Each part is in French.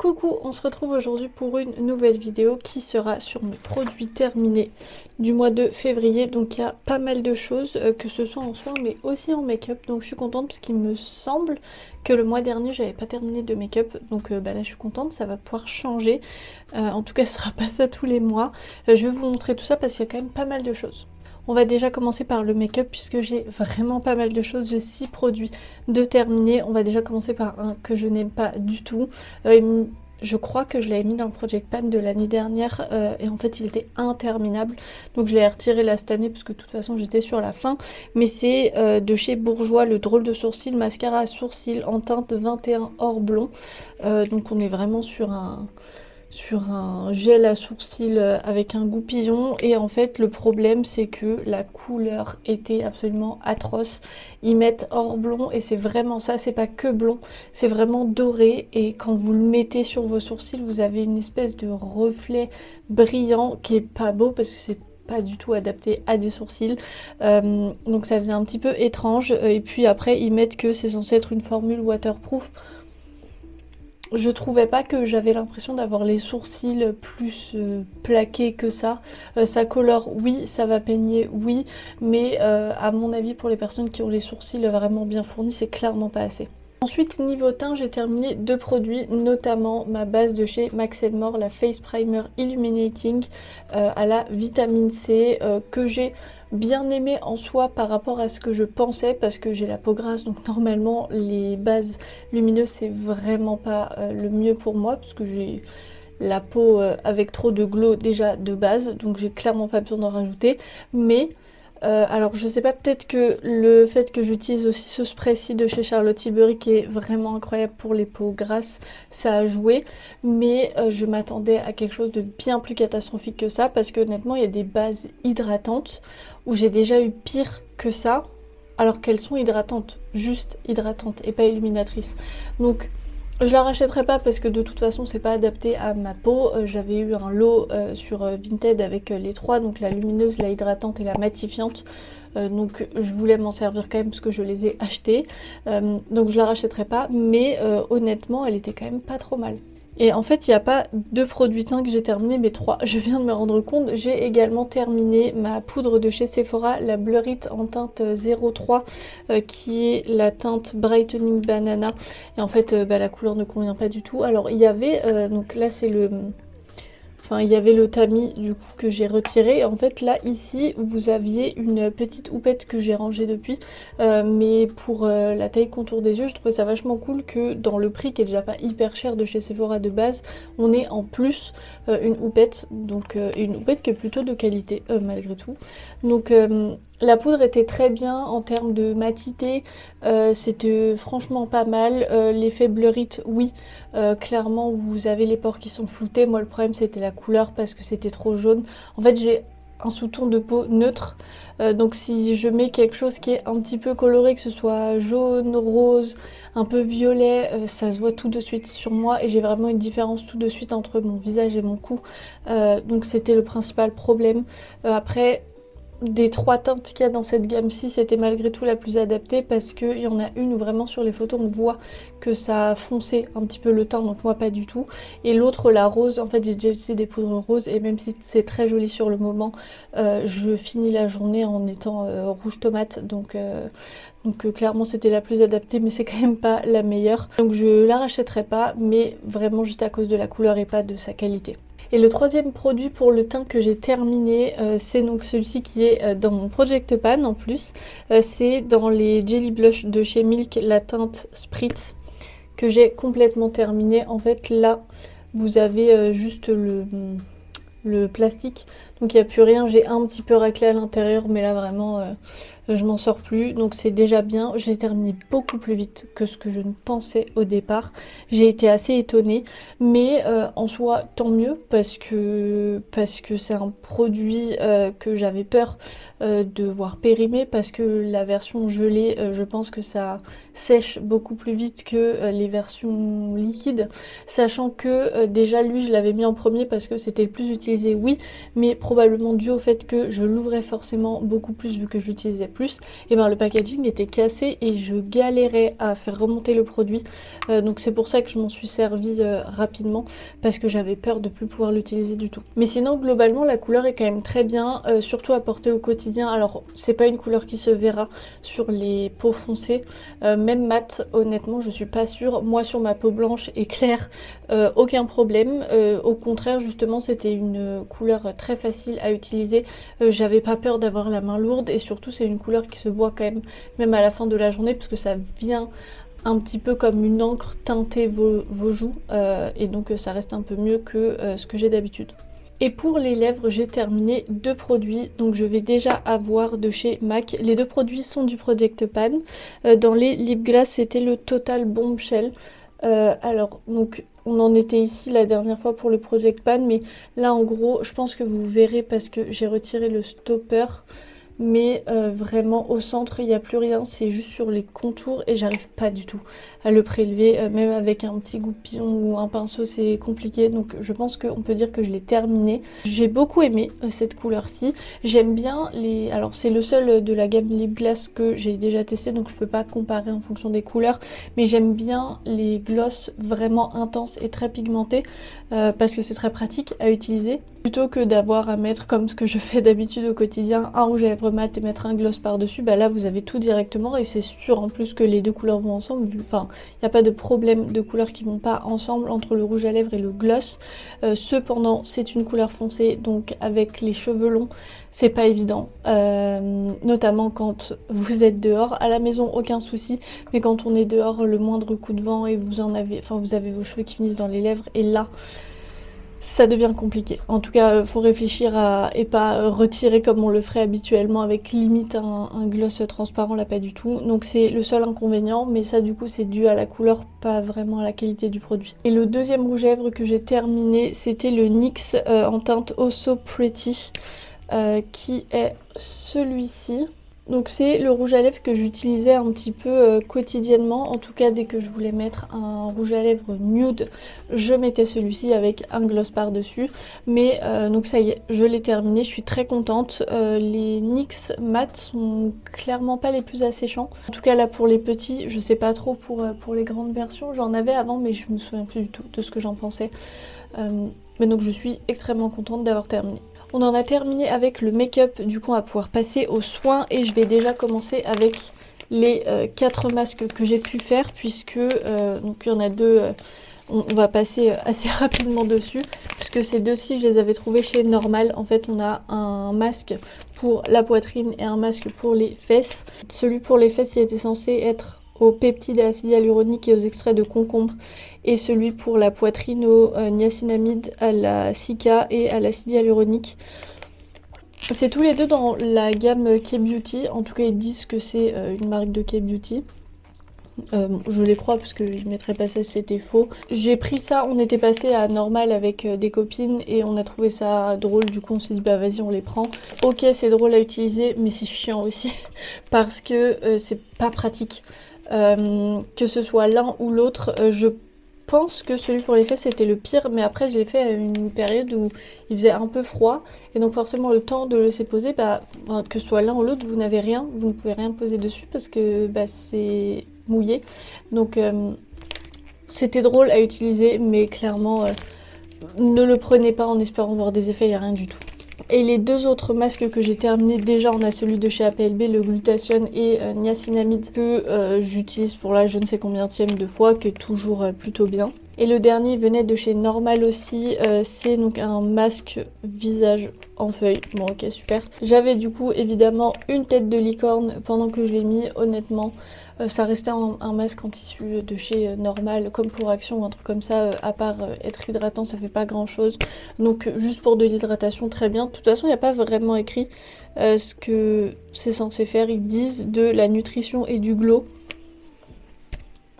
Coucou, on se retrouve aujourd'hui pour une nouvelle vidéo qui sera sur mes produits terminés du mois de février. Donc il y a pas mal de choses, que ce soit en soins mais aussi en make-up. Donc je suis contente parce qu'il me semble que le mois dernier j'avais pas terminé de make-up. Donc là je suis contente, ça va pouvoir changer. En tout cas ce sera pas ça tous les mois. Je vais vous montrer tout ça parce qu'il y a quand même pas mal de choses. On va déjà commencer par le make-up puisque j'ai vraiment pas mal de choses. J'ai 6 produits de terminés. On va déjà commencer par un que je n'aime pas du tout. Je crois que je l'avais mis dans le Project Pan de l'année dernière et en fait il était interminable. Donc je l'ai retiré là cette année parce que de toute façon j'étais sur la fin. Mais c'est de chez Bourjois, le drôle de sourcil, mascara à sourcils en teinte 21 or blond. Donc on est vraiment sur un gel à sourcils avec un goupillon, et en fait le problème c'est que la couleur était absolument atroce. Ils mettent or blond et c'est vraiment ça, c'est pas que blond, c'est vraiment doré, et quand vous le mettez sur vos sourcils vous avez une espèce de reflet brillant qui est pas beau parce que c'est pas du tout adapté à des sourcils, donc ça faisait un petit peu étrange. Et puis après ils mettent que c'est censé être une formule waterproof. Je trouvais pas que j'avais l'impression d'avoir les sourcils plus plaqués que ça. Ça colore, oui, ça va peigner, oui, mais à mon avis pour les personnes qui ont les sourcils vraiment bien fournis, c'est clairement pas assez. Ensuite, niveau teint, j'ai terminé 2 produits, notamment ma base de chez Max & More, la Face Primer Illuminating à la vitamine C, que j'ai bien aimé en soi par rapport à ce que je pensais, parce que j'ai la peau grasse, donc normalement les bases lumineuses c'est vraiment pas le mieux pour moi, parce que j'ai la peau avec trop de glow déjà de base, donc j'ai clairement pas besoin d'en rajouter. Mais alors je sais pas, peut-être que le fait que j'utilise aussi ce spray-ci de chez Charlotte Tilbury qui est vraiment incroyable pour les peaux grasses, ça a joué, mais je m'attendais à quelque chose de bien plus catastrophique que ça, parce que honnêtement il y a des bases hydratantes où j'ai déjà eu pire que ça, alors qu'elles sont hydratantes, juste hydratantes et pas illuminatrices. Donc je la rachèterai pas parce que de toute façon c'est pas adapté à ma peau. J'avais eu un lot sur Vinted avec les 3, donc la lumineuse, la hydratante et la matifiante. Donc je voulais m'en servir quand même parce que je les ai achetées. Donc je la rachèterai pas, mais honnêtement elle était quand même pas trop mal. Et en fait, il n'y a pas 2 produits teints que j'ai terminé, mais 3. Je viens de me rendre compte. J'ai également terminé ma poudre de chez Sephora, la Blurrit en teinte 03, qui est la teinte Brightening Banana. Et en fait, la couleur ne convient pas du tout. Alors, il y avait, donc là c'est le... Enfin, il y avait le tamis du coup que j'ai retiré. En fait, là, ici, vous aviez une petite houppette que j'ai rangée depuis. Mais pour la taille contour des yeux, je trouvais ça vachement cool que dans le prix qui est déjà pas hyper cher de chez Sephora de base, on ait en plus une houppette. Donc une houppette qui est plutôt de qualité malgré tout. Donc la poudre était très bien en termes de matité, c'était franchement pas mal. L'effet Blurrit, oui, clairement vous avez les pores qui sont floutés. Moi le problème c'était la couleur parce que c'était trop jaune. En fait j'ai un sous-ton de peau neutre, donc si je mets quelque chose qui est un petit peu coloré, que ce soit jaune, rose, un peu violet, ça se voit tout de suite sur moi et j'ai vraiment une différence tout de suite entre mon visage et mon cou. Donc c'était le principal problème. Après, des 3 teintes qu'il y a dans cette gamme-ci, c'était malgré tout la plus adaptée parce qu'il y en a une où vraiment sur les photos on voit que ça a foncé un petit peu le teint, donc moi pas du tout. Et l'autre, la rose, en fait j'ai déjà utilisé des poudres roses et même si c'est très joli sur le moment, je finis la journée en étant rouge tomate, donc clairement c'était la plus adaptée, mais c'est quand même pas la meilleure. Donc je la rachèterai pas, mais vraiment juste à cause de la couleur et pas de sa qualité. Et le troisième produit pour le teint que j'ai terminé, c'est donc celui-ci qui est dans mon Project Pan en plus. C'est dans les Jelly Blush de chez Milk, la teinte Spritz, que j'ai complètement terminé. En fait là, vous avez juste le plastique, donc il n'y a plus rien. J'ai un petit peu raclé à l'intérieur, mais là vraiment je m'en sors plus, donc c'est déjà bien. J'ai terminé beaucoup plus vite que ce que je ne pensais au départ. J'ai été assez étonnée, mais en soi tant mieux parce que c'est un produit que j'avais peur de voir périmer, parce que la version gelée, je pense que ça sèche beaucoup plus vite que les versions liquides, sachant que déjà lui je l'avais mis en premier parce que c'était le plus utilisé l'utiliser, oui, mais probablement dû au fait que je l'ouvrais forcément beaucoup plus vu que je l'utilisais plus, et ben le packaging était cassé et je galérais à faire remonter le produit. Donc c'est pour ça que je m'en suis servi rapidement, parce que j'avais peur de plus pouvoir l'utiliser du tout. Mais sinon globalement la couleur est quand même très bien, surtout à porter au quotidien. Alors c'est pas une couleur qui se verra sur les peaux foncées, même mat, honnêtement je suis pas sûre. Moi sur ma peau blanche et claire, aucun problème. Au contraire justement c'était une couleur très facile à utiliser. J'avais pas peur d'avoir la main lourde, et surtout c'est une couleur qui se voit quand même à la fin de la journée, parce que ça vient un petit peu comme une encre teinter vos joues, et donc ça reste un peu mieux que ce que j'ai d'habitude. Et pour les lèvres, j'ai terminé 2 produits, donc je vais déjà avoir de chez MAC. Les 2 produits sont du Project Pan. Dans les lip gloss, c'était le Total Bombshell. Alors, donc on en était ici la dernière fois pour le Project Pan, mais là en gros, je pense que vous verrez parce que j'ai retiré le stopper. Mais vraiment au centre il n'y a plus rien, c'est juste sur les contours et j'arrive pas du tout à le prélever, même avec un petit goupillon ou un pinceau c'est compliqué, donc je pense qu'on peut dire que je l'ai terminé. J'ai beaucoup aimé cette couleur-ci, j'aime bien les... Alors c'est le seul de la gamme Lip Glass que j'ai déjà testé, donc je peux pas comparer en fonction des couleurs, mais j'aime bien les gloss vraiment intenses et très pigmentés, parce que c'est très pratique à utiliser, plutôt que d'avoir à mettre, comme ce que je fais d'habitude au quotidien, un rouge à lèvres mat et mettre un gloss par dessus. Bah là vous avez tout directement, et c'est sûr en plus que les 2 couleurs vont ensemble, enfin il n'y a pas de problème de couleurs qui vont pas ensemble entre le rouge à lèvres et le gloss. Cependant c'est une couleur foncée, donc avec les cheveux longs c'est pas évident, notamment quand vous êtes dehors. À la maison aucun souci, mais quand on est dehors, le moindre coup de vent et vous avez vos cheveux qui finissent dans les lèvres, et là ça devient compliqué. En tout cas, faut réfléchir et pas retirer comme on le ferait habituellement avec limite un gloss transparent, là pas du tout. Donc c'est le seul inconvénient, mais ça du coup c'est dû à la couleur, pas vraiment à la qualité du produit. Et le deuxième rouge à lèvres que j'ai terminé, c'était le NYX en teinte Oh So Pretty, qui est celui-ci. Donc c'est le rouge à lèvres que j'utilisais un petit peu quotidiennement, en tout cas dès que je voulais mettre un rouge à lèvres nude, je mettais celui-ci avec un gloss par dessus. Mais donc ça y est, je l'ai terminé, je suis très contente. Les NYX mat sont clairement pas les plus asséchants. En tout cas là pour les petits, je sais pas trop pour les grandes versions, j'en avais avant mais je me souviens plus du tout de ce que j'en pensais. Mais donc je suis extrêmement contente d'avoir terminé. On en a terminé avec le make-up, du coup on va pouvoir passer aux soins, et je vais déjà commencer avec les 4 masques que j'ai pu faire, puisque donc il y en a 2, on va passer assez rapidement dessus, puisque ces 2-ci je les avais trouvés chez Normal. En fait on a un masque pour la poitrine et un masque pour les fesses. Celui pour les fesses il était censé être aux peptides à l'acide hyaluronique et aux extraits de concombre, et celui pour la poitrine au niacinamide, à la cica et à l'acide hyaluronique. C'est tous les 2 dans la gamme K-Beauty, en tout cas ils disent que c'est une marque de K-Beauty. Je les crois parce qu'ils mettraient pas ça si c'était faux. J'ai pris ça, on était passé à Normal avec des copines et on a trouvé ça drôle, du coup on s'est dit bah vas-y on les prend. Ok c'est drôle à utiliser mais c'est chiant aussi parce que c'est pas pratique. Que ce soit l'un ou l'autre, je pense que celui pour les fesses c'était le pire, mais après je l'ai fait à une période où il faisait un peu froid, et donc forcément le temps de le laisser poser, que ce soit l'un ou l'autre, vous n'avez rien, vous ne pouvez rien poser dessus parce que c'est mouillé, donc c'était drôle à utiliser, mais clairement ne le prenez pas en espérant voir des effets, il n'y a rien du tout. Et les 2 autres masques que j'ai terminés, déjà on a celui de chez APLB, le glutathione et niacinamide, que j'utilise pour la je ne sais combienième de fois, qui est toujours plutôt bien. Et le dernier venait de chez Normal aussi, c'est donc un masque visage en feuille. Bon ok super. J'avais du coup évidemment une tête de licorne pendant que je l'ai mis, honnêtement. Ça restait un masque en tissu de chez Normal, comme pour Action ou un truc comme ça, à part être hydratant, ça fait pas grand chose. Donc juste pour de l'hydratation, très bien. De toute façon, il n'y a pas vraiment écrit ce que c'est censé faire. Ils disent de la nutrition et du glow.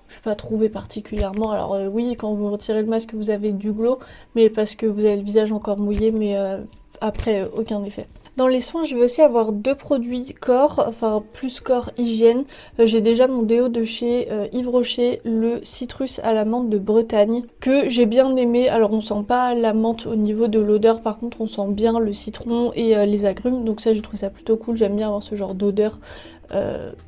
Je n'ai pas trouvé particulièrement. Alors oui, quand vous retirez le masque, vous avez du glow, mais parce que vous avez le visage encore mouillé, mais après aucun effet. Dans les soins, je vais aussi avoir 2 produits corps, enfin plus corps hygiène. J'ai déjà mon déo de chez Yves Rocher, le citrus à la menthe de Bretagne, que j'ai bien aimé. Alors on sent pas la menthe au niveau de l'odeur, par contre on sent bien le citron et les agrumes, donc ça je trouve ça plutôt cool, j'aime bien avoir ce genre d'odeur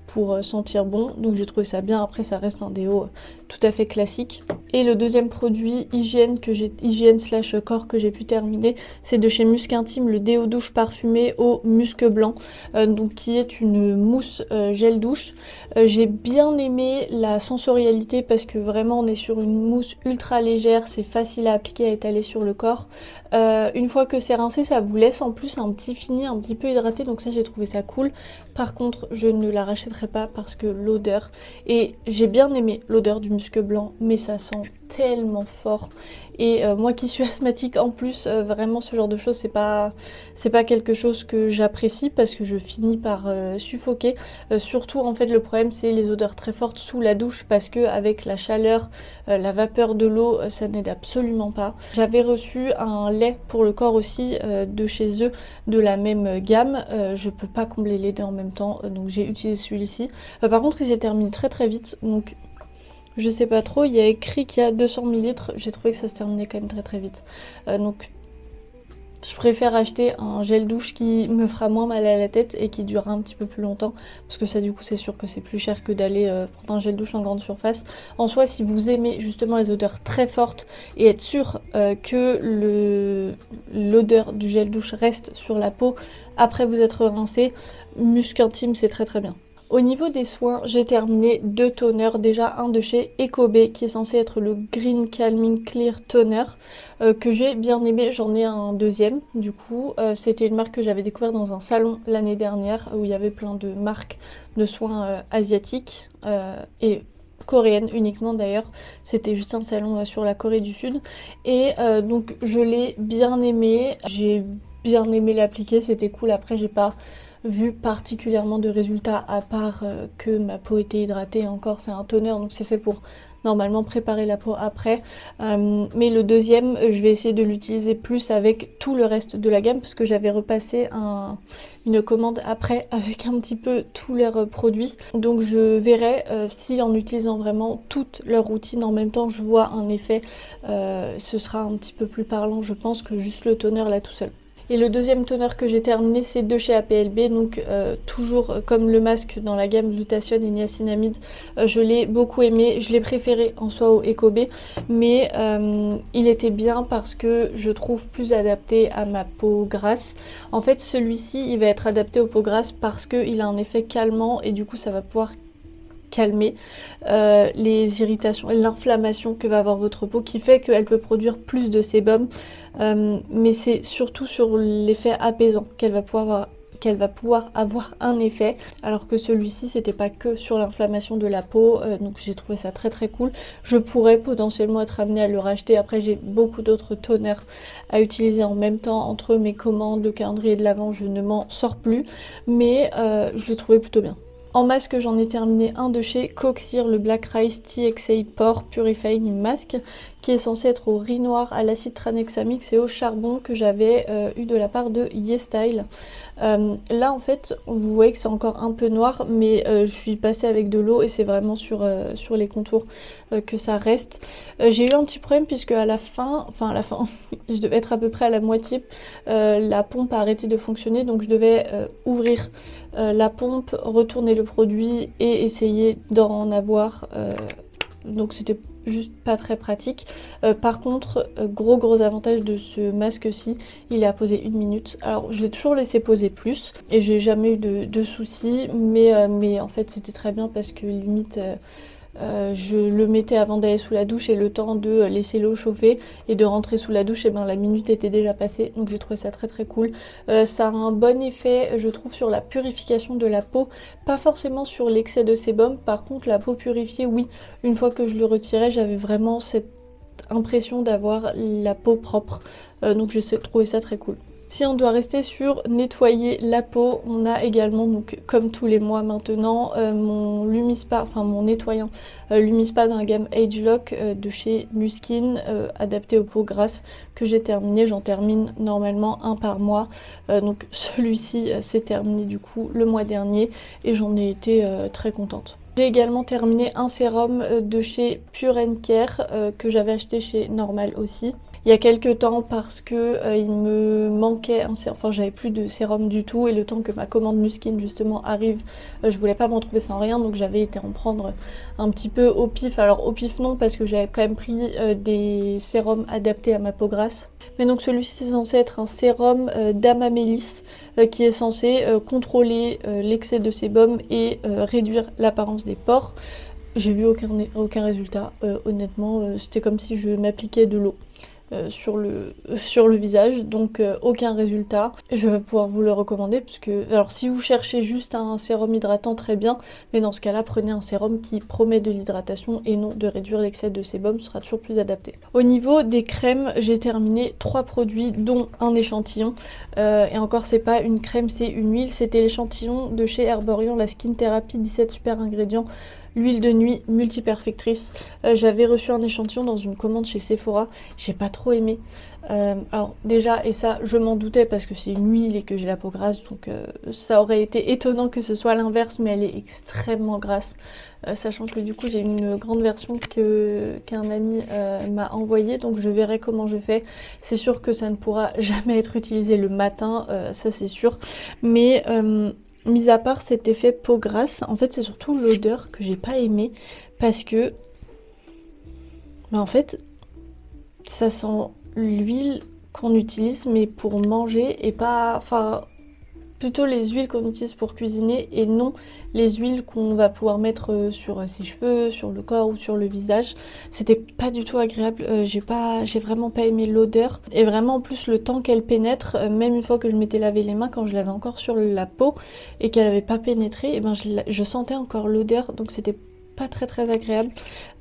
pour sentir bon, donc j'ai trouvé ça bien. Après ça reste un déo tout à fait classique. Et le deuxième produit hygiène slash corps que j'ai pu terminer, c'est de chez Musc Intime, le déo douche parfumé au musc blanc, donc qui est une mousse gel douche. J'ai bien aimé la sensorialité parce que vraiment on est sur une mousse ultra légère, c'est facile à appliquer, à étaler sur le corps. Une fois que c'est rincé, ça vous laisse en plus un petit fini un petit peu hydraté, donc ça j'ai trouvé ça cool. Par contre je ne la rachèterai pas parce que l'odeur, et j'ai bien aimé l'odeur du musc blanc, mais ça sent tellement fort. Et moi qui suis asthmatique en plus, vraiment ce genre de choses c'est pas quelque chose que j'apprécie parce que je finis par suffoquer. Surtout en fait le problème c'est les odeurs très fortes sous la douche, parce que avec la chaleur, la vapeur de l'eau, ça n'aide absolument pas. J'avais reçu un lait pour le corps aussi de chez eux, de la même gamme. Je peux pas combler les deux en même temps, donc j'ai utilisé celui-ci. Par contre il s'est terminé très très vite, donc je sais pas trop. Il y a écrit qu'il y a 200 ml, j'ai trouvé que ça se terminait quand même très très vite. Donc je préfère acheter un gel douche qui me fera moins mal à la tête et qui durera un petit peu plus longtemps, parce que ça du coup c'est sûr que c'est plus cher que d'aller prendre un gel douche en grande surface. En soi, si vous aimez justement les odeurs très fortes et être sûr que l'odeur du gel douche reste sur la peau après vous être rincé, Musc Intime c'est très très bien. Au niveau des soins, j'ai terminé 2 toners. Déjà un de chez Ecobé qui est censé être le Green Calming Clear Toner que j'ai bien aimé. J'en ai un deuxième du coup. C'était une marque que j'avais découvert dans un salon l'année dernière où il y avait plein de marques de soins asiatiques et coréenne uniquement d'ailleurs. C'était juste un salon sur la Corée du Sud. Et donc je l'ai bien aimé. J'ai bien aimé l'appliquer, c'était cool. Après j'ai pas vu particulièrement de résultats à part que ma peau était hydratée. Encore c'est un toner donc c'est fait pour normalement préparer la peau après. Mais le deuxième je vais essayer de l'utiliser plus avec tout le reste de la gamme parce que j'avais repassé une commande après avec un petit peu tous leurs produits. Donc je verrai si en utilisant vraiment toute leur routine en même temps je vois un effet. Ce sera un petit peu plus parlant je pense que juste le toner là tout seul. Et le deuxième toner que j'ai terminé c'est de chez APLB, donc toujours comme le masque dans la gamme glutathione et niacinamide, je l'ai beaucoup aimé, je l'ai préféré en soi au Ecobé, mais il était bien parce que je trouve plus adapté à ma peau grasse. En fait celui-ci il va être adapté aux peaux grasses parce qu'il a un effet calmant et du coup ça va pouvoir calmer les irritations et l'inflammation que va avoir votre peau, qui fait qu'elle peut produire plus de sébum, mais c'est surtout sur l'effet apaisant qu'elle va pouvoir avoir un effet, alors que celui-ci c'était pas que sur l'inflammation de la peau. Donc j'ai trouvé ça très très cool. Je pourrais potentiellement être amenée à le racheter. Après j'ai beaucoup d'autres toners à utiliser en même temps entre mes commandes, le calendrier de l'avant, je ne m'en sors plus, mais je l'ai trouvé plutôt bien. En masque, j'en ai terminé un de chez Coxir, le Black Rice TXA Pore Purifying Mask, qui est censé être au riz noir, à l'acide tranexamique et au charbon, que j'avais eu de la part de YesStyle. Là en fait vous voyez que c'est encore un peu noir, mais je suis passée avec de l'eau et c'est vraiment sur les contours que ça reste. J'ai eu un petit problème puisque à la fin je devais être à peu près à la moitié, la pompe a arrêté de fonctionner, donc je devais ouvrir la pompe, retourner le produit et essayer d'en avoir, donc c'était juste pas très pratique. Par contre, gros avantage de ce masque-ci, il est à poser 1 minute. Alors je l'ai toujours laissé poser plus et j'ai jamais eu de soucis, mais en fait c'était très bien parce que limite je le mettais avant d'aller sous la douche et le temps de laisser l'eau chauffer et de rentrer sous la douche, et ben la minute était déjà passée, donc j'ai trouvé ça très très cool. Ça a un bon effet je trouve sur la purification de la peau, pas forcément sur l'excès de sébum. Par contre la peau purifiée, oui, une fois que je le retirais j'avais vraiment cette impression d'avoir la peau propre, donc j'ai trouvé ça très cool. Si on doit rester sur nettoyer la peau, on a également, donc comme tous les mois maintenant, mon Lumispa, enfin mon nettoyant Lumispa dans la gamme Agelock de chez Nuskin, adapté aux peaux grasses, que j'ai terminé. J'en termine normalement un par mois, donc celui-ci s'est terminé du coup le mois dernier et j'en ai été très contente. J'ai également terminé un sérum de chez Pure & Care que j'avais acheté chez Normal aussi. Il y a quelques temps parce que il me manquait un sérum, enfin j'avais plus de sérum du tout et le temps que ma commande Nuskin justement arrive, je voulais pas m'en trouver sans rien, donc j'avais été en prendre un petit peu au pif. Alors au pif non, parce que j'avais quand même pris des sérums adaptés à ma peau grasse. Mais donc celui-ci c'est censé être un sérum d'Amamélis qui est censé contrôler l'excès de sébum et réduire l'apparence des pores. J'ai vu aucun résultat, honnêtement, c'était comme si je m'appliquais de l'eau. Sur le visage, donc aucun résultat. Je vais pouvoir vous le recommander puisque, alors si vous cherchez juste un sérum hydratant, très bien, mais dans ce cas là prenez un sérum qui promet de l'hydratation et non de réduire l'excès de sébum, ce sera toujours plus adapté. Au niveau des crèmes, j'ai terminé 3 produits dont un échantillon, et encore c'est pas une crème, c'est une huile. C'était l'échantillon de chez Herborian, la Skin Therapy 17 super ingrédients, l'huile de nuit multiperfectrice. J'avais reçu un échantillon dans une commande chez Sephora, j'ai pas trop aimé. Alors déjà, et ça je m'en doutais parce que c'est une huile et que j'ai la peau grasse, donc ça aurait été étonnant que ce soit l'inverse, mais elle est extrêmement grasse. Sachant que du coup j'ai une grande version qu'un ami m'a envoyée, donc je verrai comment je fais. C'est sûr que ça ne pourra jamais être utilisé le matin, ça c'est sûr, mais mis à part cet effet peau grasse, en fait c'est surtout l'odeur que j'ai pas aimé parce que en fait ça sent l'huile qu'on utilise mais pour manger et pas, enfin plutôt les huiles qu'on utilise pour cuisiner et non les huiles qu'on va pouvoir mettre sur ses cheveux, sur le corps ou sur le visage. C'était pas du tout agréable, j'ai vraiment pas aimé l'odeur et vraiment en plus le temps qu'elle pénètre, même une fois que je m'étais lavé les mains, quand je l'avais encore sur la peau et qu'elle avait pas pénétré, et ben je sentais encore l'odeur, donc c'était pas très agréable.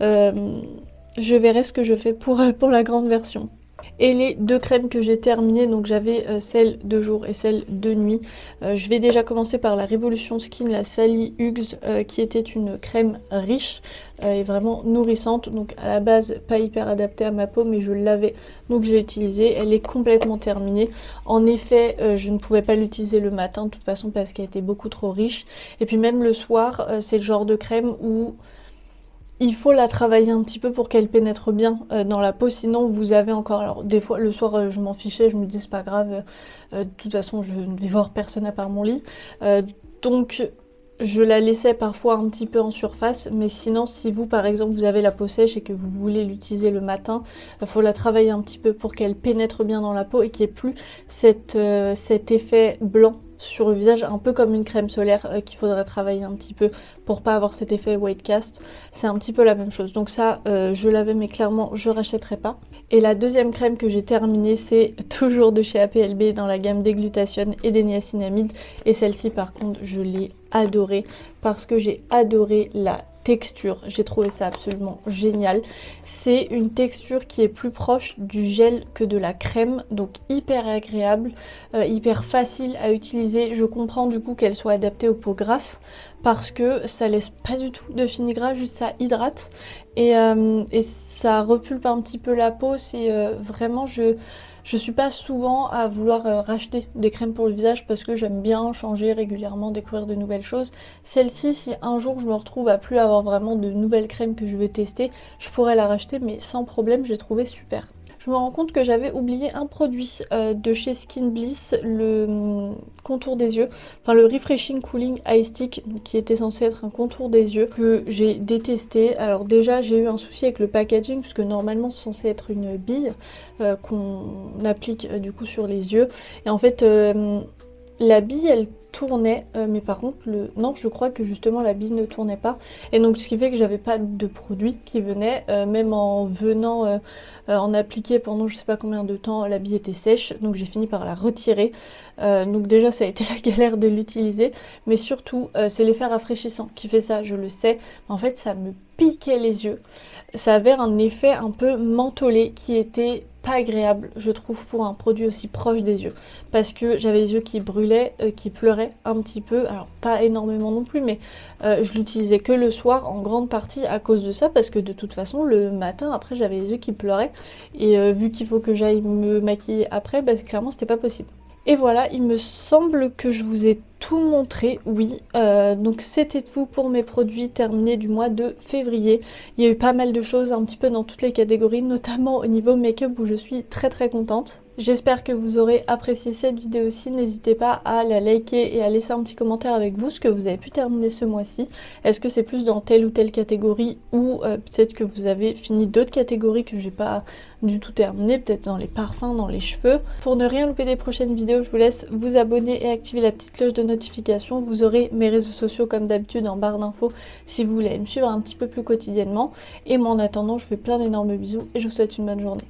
Je verrai ce que je fais pour la grande version. Et les 2 crèmes que j'ai terminées, donc j'avais celle de jour et celle de nuit. Je vais déjà commencer par la Révolution Skin, la Sally Hugs, qui était une crème riche et vraiment nourrissante. Donc à la base pas hyper adaptée à ma peau, mais je l'avais, donc j'ai utilisé. Elle est complètement terminée. En effet, je ne pouvais pas l'utiliser le matin de toute façon parce qu'elle était beaucoup trop riche. Et puis même le soir, c'est le genre de crème où il faut la travailler un petit peu pour qu'elle pénètre bien dans la peau, sinon vous avez encore... Alors des fois le soir je m'en fichais, je me disais c'est pas grave, de toute façon je ne vais voir personne à part mon lit. Donc je la laissais parfois un petit peu en surface, mais sinon si vous par exemple vous avez la peau sèche et que vous voulez l'utiliser le matin, il faut la travailler un petit peu pour qu'elle pénètre bien dans la peau et qu'il n'y ait plus cet effet blanc sur le visage, un peu comme une crème solaire qu'il faudrait travailler un petit peu pour pas avoir cet effet white cast. C'est un petit peu la même chose, donc ça je l'avais, mais clairement je rachèterai pas. Et la deuxième crème que j'ai terminée, c'est toujours de chez APLB dans la gamme des glutathiones et des niacinamides, et celle-ci par contre je l'ai adorée parce que j'ai adoré la texture, j'ai trouvé ça absolument génial. C'est une texture qui est plus proche du gel que de la crème, donc hyper agréable, hyper facile à utiliser. Je comprends du coup qu'elle soit adaptée aux peaux grasses parce que ça laisse pas du tout de fini gras, juste ça hydrate et ça repulpe un petit peu la peau. C'est vraiment, je suis pas souvent à vouloir racheter des crèmes pour le visage parce que j'aime bien changer régulièrement, découvrir de nouvelles choses. Celle-ci, si un jour je me retrouve à plus avoir vraiment de nouvelles crèmes que je veux tester, je pourrais la racheter, mais sans problème, j'ai trouvé super. Je me rends compte que j'avais oublié un produit de chez Skin Bliss, le contour des yeux, enfin le Refreshing Cooling Eye Stick, qui était censé être un contour des yeux, que j'ai détesté. Alors déjà j'ai eu un souci avec le packaging, puisque normalement c'est censé être une bille qu'on applique du coup sur les yeux, et en fait la bille elle tournait, mais par contre non, je crois que justement la bille ne tournait pas, et donc ce qui fait que j'avais pas de produit qui venait, même en venant en appliquer pendant je sais pas combien de temps, la bille était sèche, donc j'ai fini par la retirer. Donc déjà ça a été la galère de l'utiliser, mais surtout c'est l'effet rafraîchissant qui fait ça, je le sais. En fait ça me piquait les yeux, ça avait un effet un peu mentholé qui était pas agréable, je trouve, pour un produit aussi proche des yeux. Parce que j'avais les yeux qui brûlaient, qui pleuraient un petit peu. Alors pas énormément non plus, mais je l'utilisais que le soir en grande partie à cause de ça. Parce que de toute façon, le matin, après, j'avais les yeux qui pleuraient. Et vu qu'il faut que j'aille me maquiller après, bah, clairement, c'était pas possible. Et voilà, il me semble que je vous ai tout montré, oui. Donc c'était tout pour mes produits terminés du mois de février. Il y a eu pas mal de choses un petit peu dans toutes les catégories, notamment au niveau make-up où je suis très contente. J'espère que vous aurez apprécié cette vidéo aussi. N'hésitez pas à la liker et à laisser un petit commentaire avec vous ce que vous avez pu terminer ce mois-ci. Est-ce que c'est plus dans telle ou telle catégorie ou peut-être que vous avez fini d'autres catégories que j'ai pas du tout terminé, peut-être dans les parfums, dans les cheveux. Pour ne rien louper des prochaines vidéos, je vous laisse vous abonner et activer la petite cloche de notification. Vous aurez mes réseaux sociaux comme d'habitude en barre d'infos si vous voulez me suivre un petit peu plus quotidiennement. Et moi en attendant, je vous fais plein d'énormes bisous et je vous souhaite une bonne journée.